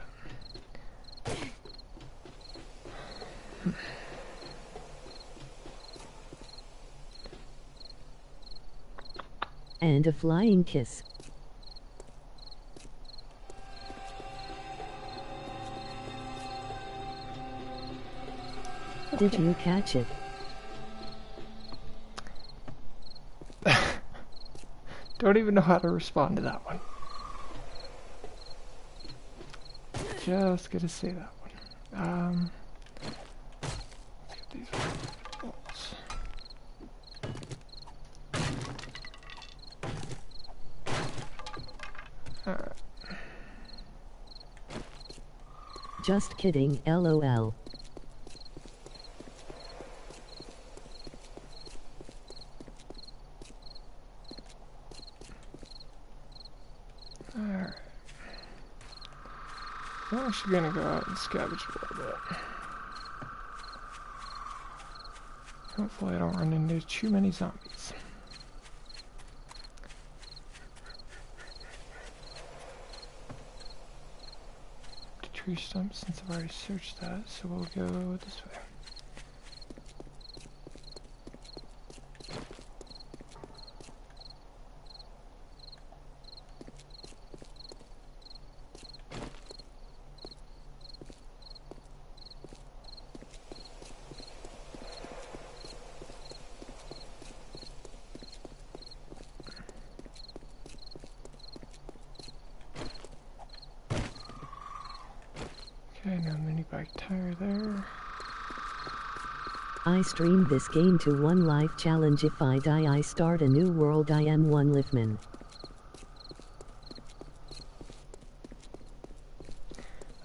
And a flying kiss. Did you catch it? Don't even know how to respond to that one. Just gonna say that one. Let's get these walls. Just kidding, lol. Alright. I'm actually gonna go out and scavenge a little bit. Hopefully I don't run into too many zombies. The tree stump, since I've already searched that, so we'll go this way. Okay, no mini bike tire there. I streamed this game to 1 life challenge. If I die I start a new world. I am 1 liftman.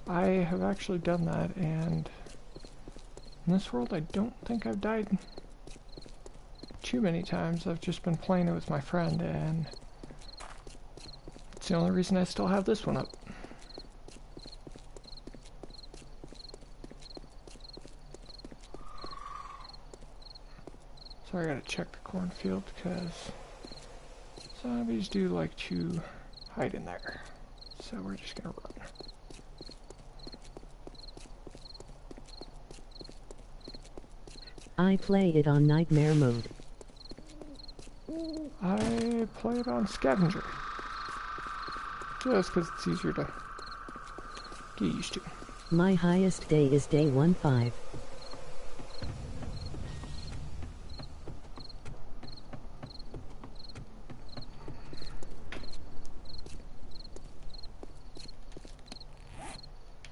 I have actually done that, and in this world I don't think I've died too many times. I've just been playing it with my friend, and it's the only reason I still have this one up. So I gotta check the cornfield because zombies do like to hide in there. So we're just gonna run. I play it on nightmare mode. I play it on scavenger. Just because it's easier to get used to. My highest day is day 15.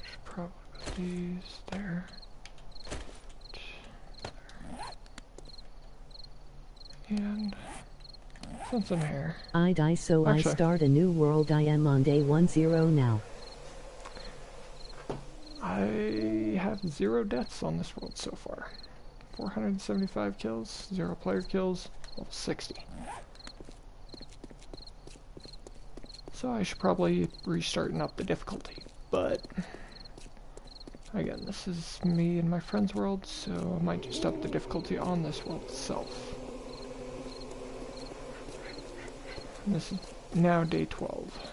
Should probably put these there. And since I'm here, I die so actually, I start a new world. I am on day 10 now. I have 0 deaths on this world so far. 475 kills, 0 player kills, level 60. So I should probably restart and up the difficulty, but again, this is me and my friend's world, so I might just up the difficulty on this world itself. And this is now day 12.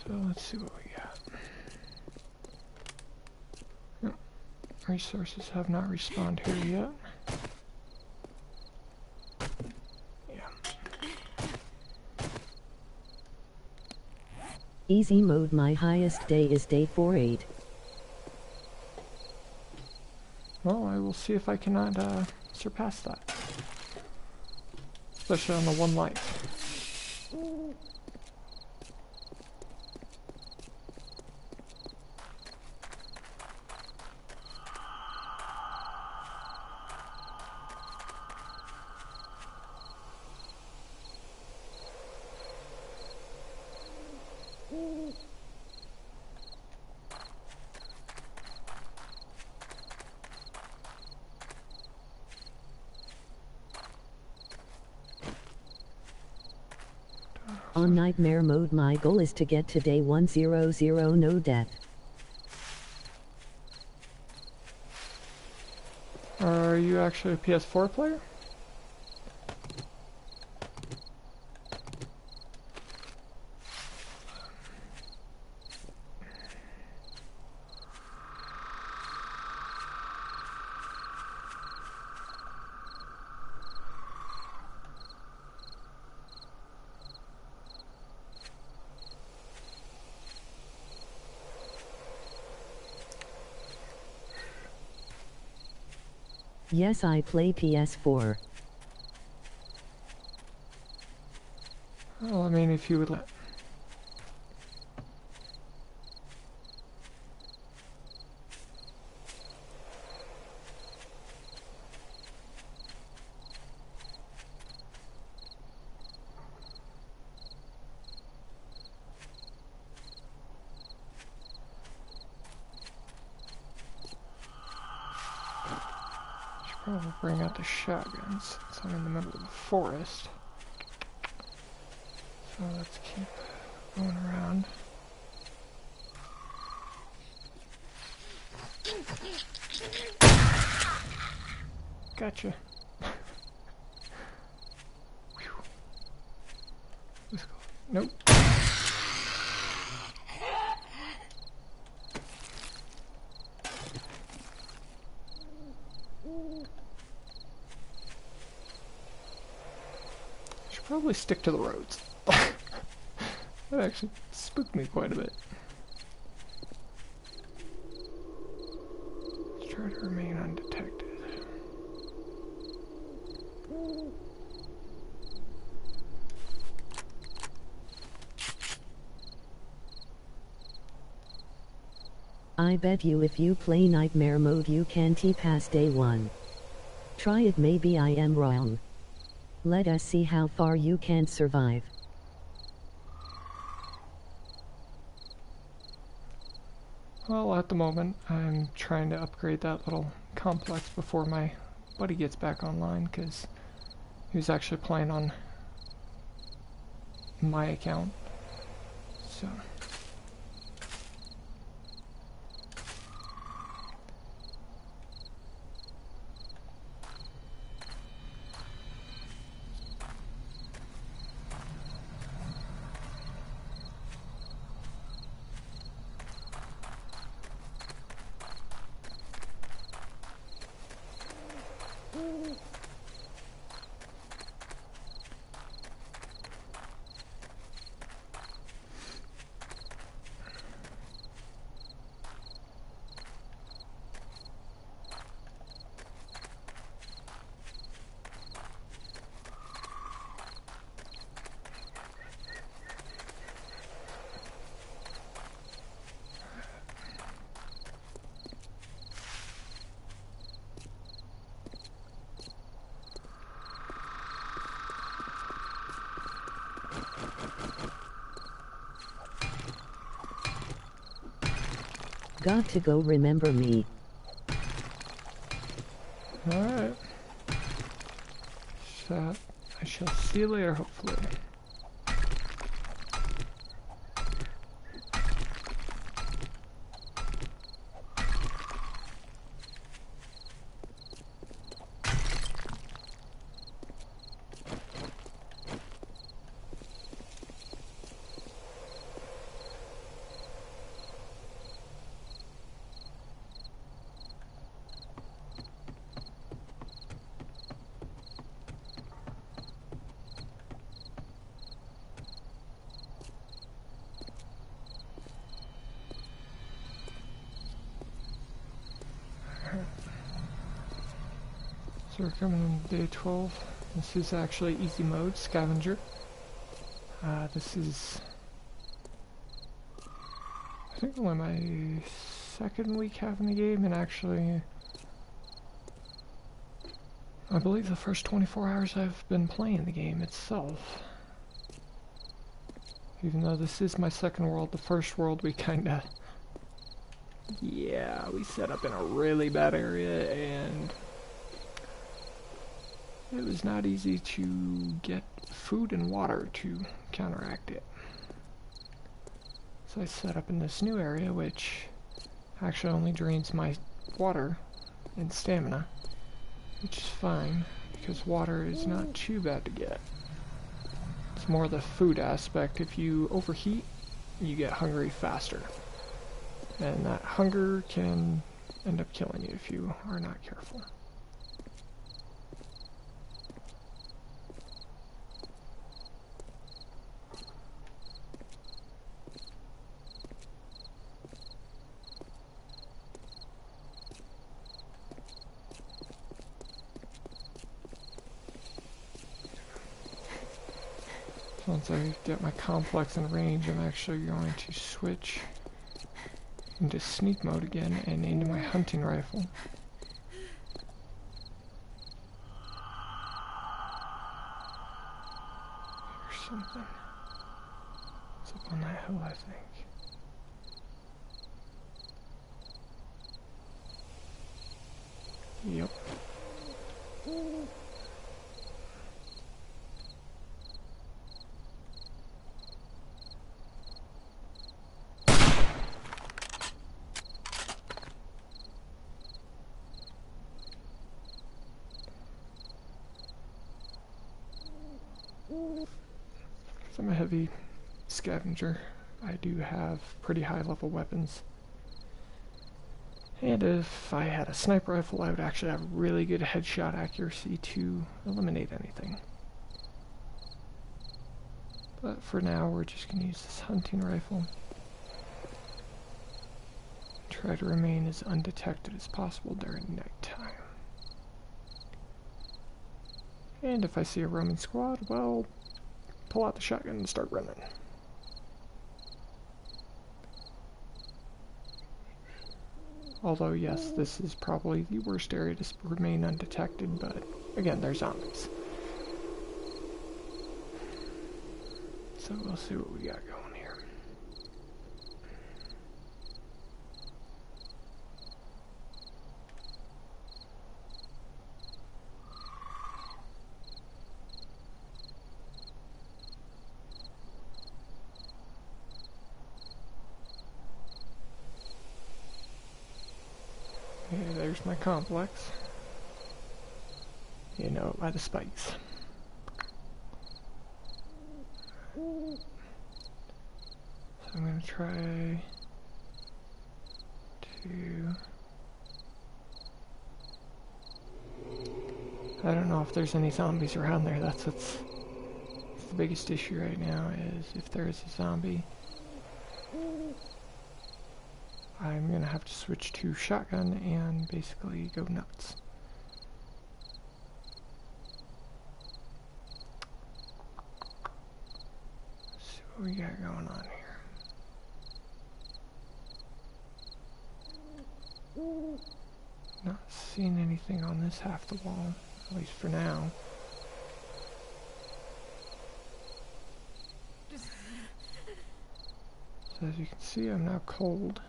So let's see what we got. Oh, resources have not respawned here yet. Easy mode. My highest day is day 48. Well, I will see if I cannot surpass that. Especially on the 1 life. On nightmare mode my goal is to get to day 100 no death. Are you actually a PS4 player? Yes, I play PS4. Well, I mean, if you would let... I'll bring out the shotguns since I'm in the middle of the forest. So let's keep going around. Gotcha. Let's go. Nope. Should probably stick to the roads. That actually spooked me quite a bit. Let's try to remain undetected. I bet you if you play nightmare mode you can't pass day 1. Try it, maybe I am wrong. Let us see how far you can survive. Well, at the moment, I'm trying to upgrade that little complex before my buddy gets back online, because he was actually playing on my account. So... Got to go, remember me. Alright. So, I shall see you later, hopefully. So we're coming on day 12. This is actually easy mode, scavenger. This is, I think, only my second week having the game, and actually, I believe the first 24 hours I've been playing the game itself. Even though this is my second world, the first world we kinda, yeah, we set up in a really bad area, and it was not easy to get food and water to counteract it. So I set up in this new area, which actually only drains my water and stamina, which is fine, because water is not too bad to get. It's more the food aspect. If you overheat, you get hungry faster. And that hunger can end up killing you if you are not careful. Once I get my complex in range, I'm actually going to switch into sneak mode again and into my hunting rifle. There's something. It's up on that hill, I think. Yep. I'm a heavy scavenger. I do have pretty high level weapons. And if I had a sniper rifle, I would actually have really good headshot accuracy to eliminate anything. But for now, we're just going to use this hunting rifle. Try to remain as undetected as possible during nighttime. And if I see a roaming squad, well, pull out the shotgun and start running. Although, yes, this is probably the worst area to remain undetected, but again, they're zombies. So we'll see what we got going here. Okay, there's my complex. You know it by the spikes. So I'm going to try to... I don't know if there's any zombies around there. That's the biggest issue right now, is if there is a zombie, I'm going to have to switch to shotgun and basically go nuts. Let's see what we got going on here. Not seeing anything on this half the wall, at least for now. So as you can see, I'm now cold.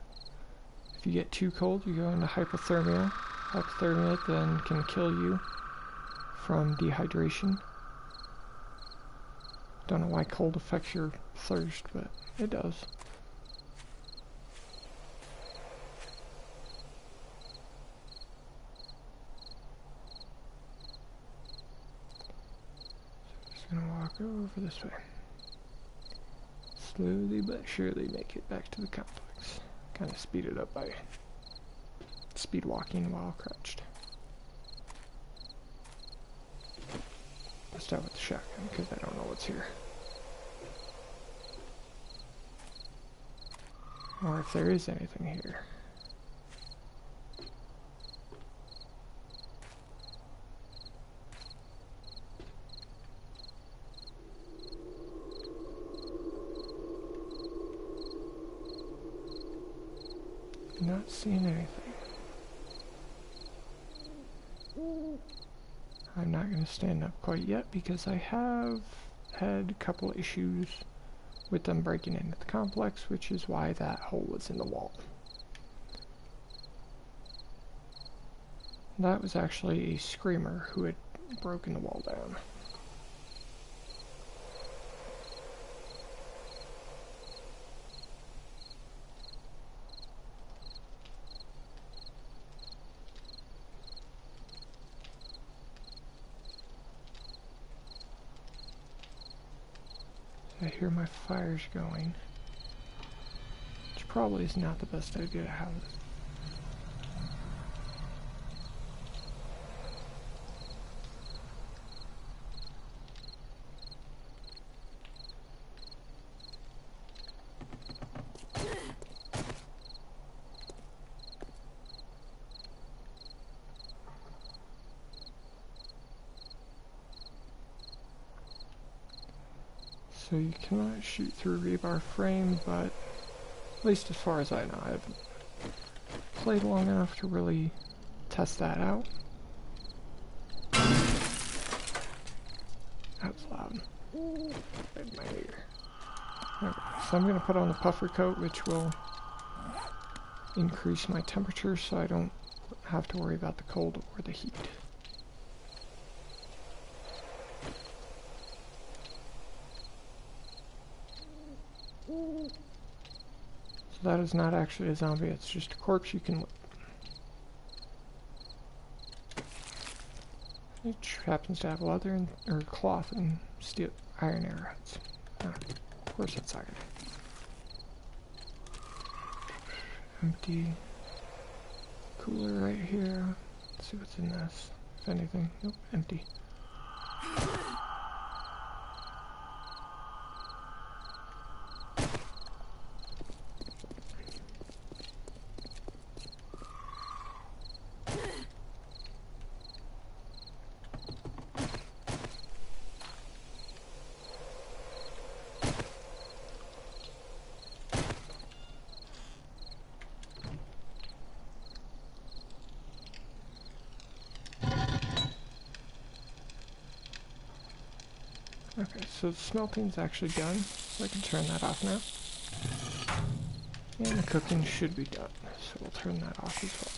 If you get too cold, you go into hypothermia. Hypothermia then can kill you from dehydration. Don't know why cold affects your thirst, but it does. Gonna walk over this way. Slowly but surely make it back to the complex. Kind of speed it up by speed walking while crouched. Let's start with the shotgun because I don't know what's here. Or if there is anything here. Not seeing anything. I'm not going to stand up quite yet because I have had a couple issues with them breaking into the complex, which is why that hole was in the wall. That was actually a screamer who had broken the wall down. I hear my fires going, which probably is not the best idea to have. So you cannot shoot through rebar frame, but at least as far as I know, I haven't played long enough to really test that out. That was loud. Right in my ear. Okay, so I'm going to put on the puffer coat, which will increase my temperature so I don't have to worry about the cold or the heat. So that is not actually a zombie, it's just a corpse you can loot. It happens to have leather and, or cloth and steel iron arrowheads. Ah, of course it's iron. Empty cooler right here. Let's see what's in this. If anything. Nope, empty. Okay, so the smelting's actually done, so I can turn that off now. And the cooking should be done, so we'll turn that off as well.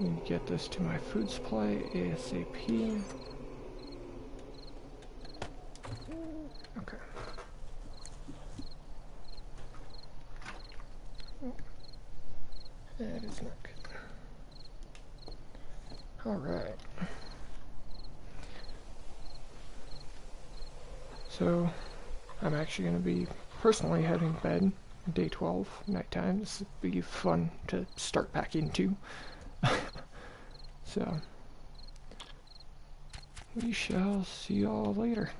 Need to get this to my food supply ASAP. Okay. Oh, that is not good. Alright. So, I'm actually going to be personally heading to bed. Day 12, nighttime. This would be fun to start back into. So, we shall see y'all later.